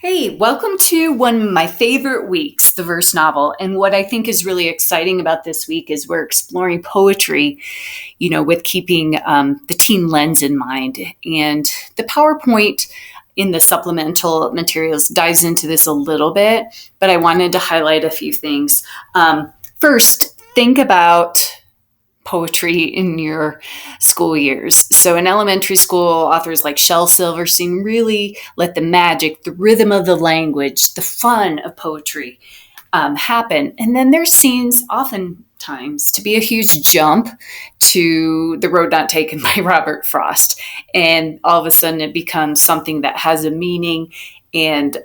Hey, welcome to one of my favorite weeks, the verse novel. And what I think is really exciting about this week is we're exploring poetry, with keeping the teen lens in mind. And the PowerPoint in the supplemental materials dives into this a little bit, but I wanted to highlight a few things. First, think about poetry in your school years. So in elementary school, authors like Shel Silverstein really let the magic, the rhythm of the language, the fun of poetry happen. And then there's scenes oftentimes to be a huge jump to The Road Not Taken by Robert Frost. And all of a sudden it becomes something that has a meaning and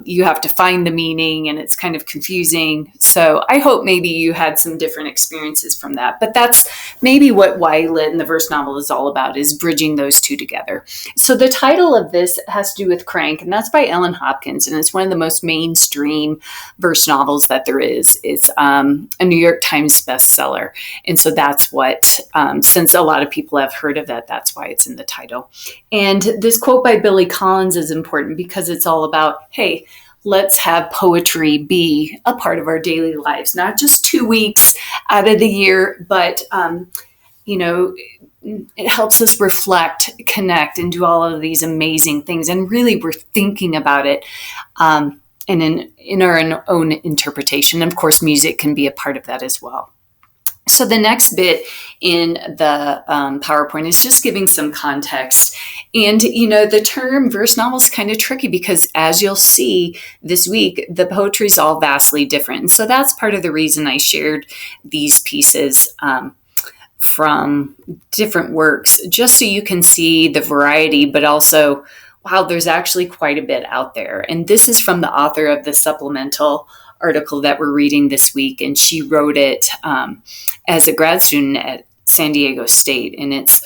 you have to find the meaning and it's kind of confusing. So I hope maybe you had some different experiences from that. But that's maybe what YA Lit and the verse novel is all about, is bridging those two together. So the title of this has to do with Crank, and that's by Ellen Hopkins. And it's one of the most mainstream verse novels that there is. It's a New York Times bestseller. And so that's what, since a lot of people have heard of that, that's why it's in the title. And this quote by Billy Collins is important because it's all about, hey, let's have poetry be a part of our daily lives, not just 2 weeks out of the year, but, it helps us reflect, connect, and do all of these amazing things. And really, we're thinking about it and in our own interpretation. And of course, music can be a part of that as well. So the next bit in the PowerPoint is just giving some context. And, the term verse novel is kind of tricky because, as you'll see this week, the poetry is all vastly different. And so that's part of the reason I shared these pieces from different works, just so you can see the variety, but also, wow, there's actually quite a bit out there. And this is from the author of the supplemental article that we're reading this week, and she wrote it as a grad student at San Diego State, and it's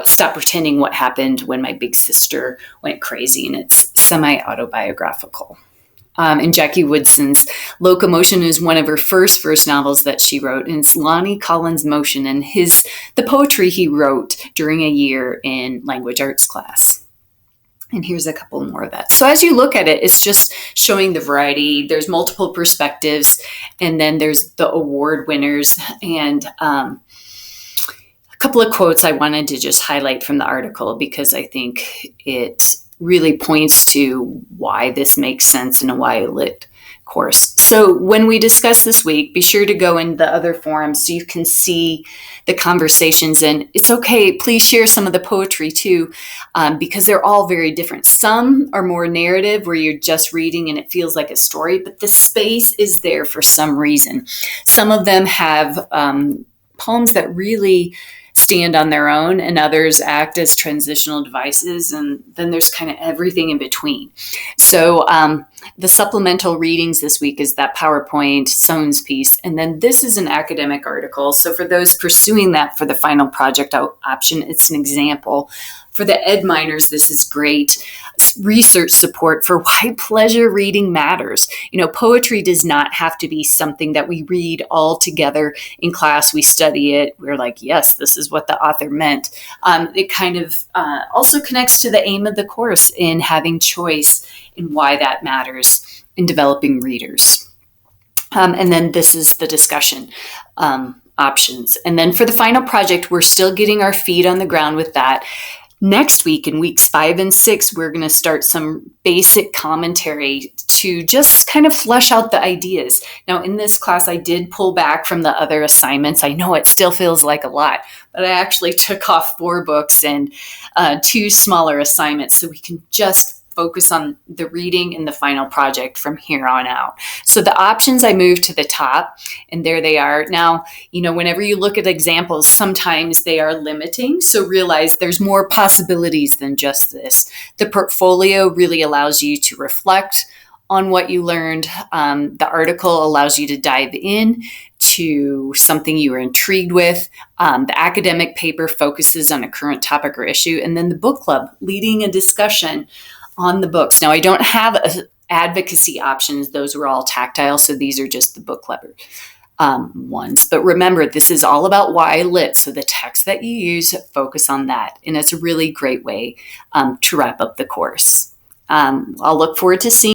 Stop Pretending What Happened When My Big Sister Went Crazy, and it's semi-autobiographical. And Jackie Woodson's Locomotion is one of her first verse novels that she wrote, and it's Lonnie Collins' Motion and the poetry he wrote during a year in language arts class. And here's a couple more of that. So as you look at it, it's just showing the variety. There's multiple perspectives, and then there's the award winners. And a couple of quotes I wanted to just highlight from the article because I think it really points to why this makes sense in a YA Lit course. So when we discuss this week, be sure to go in the other forums so you can see the conversations. And it's okay, please share some of the poetry too, because they're all very different. Some are more narrative where you're just reading and it feels like a story, but the space is there for some reason. Some of them have poems that really stand on their own, and others act as transitional devices, and then there's kind of everything in between. So the supplemental readings this week is that PowerPoint Soane's piece, and then this is an academic article. So for those pursuing that for the final project option, it's an example. For the ed minors, this is great research support for why pleasure reading matters. Poetry does not have to be something that we read all together in class. We study it. We're like, yes, this is what the author meant. It kind of also connects to the aim of the course in having choice and why that matters in developing readers. And then this is the discussion options. And then for the final project, we're still getting our feet on the ground with that. Next week, in weeks 5 and 6, we're going to start some basic commentary to just kind of flesh out the ideas. Now, in this class, I did pull back from the other assignments. I know it still feels like a lot, but I actually took off 4 books and 2 smaller assignments so we can just focus on the reading and the final project from here on out. So the options I moved to the top, and there they are. Now, whenever you look at examples, sometimes they are limiting. So realize there's more possibilities than just this. The portfolio really allows you to reflect on what you learned. The article allows you to dive in to something you were intrigued with. The academic paper focuses on a current topic or issue. And then the book club, leading a discussion on the books. Now, I don't have advocacy options. Those were all tactile, so these are just the book club ones. But remember, this is all about YA Lit, so the text that you use, focus on that. And it's a really great way to wrap up the course. I'll look forward to seeing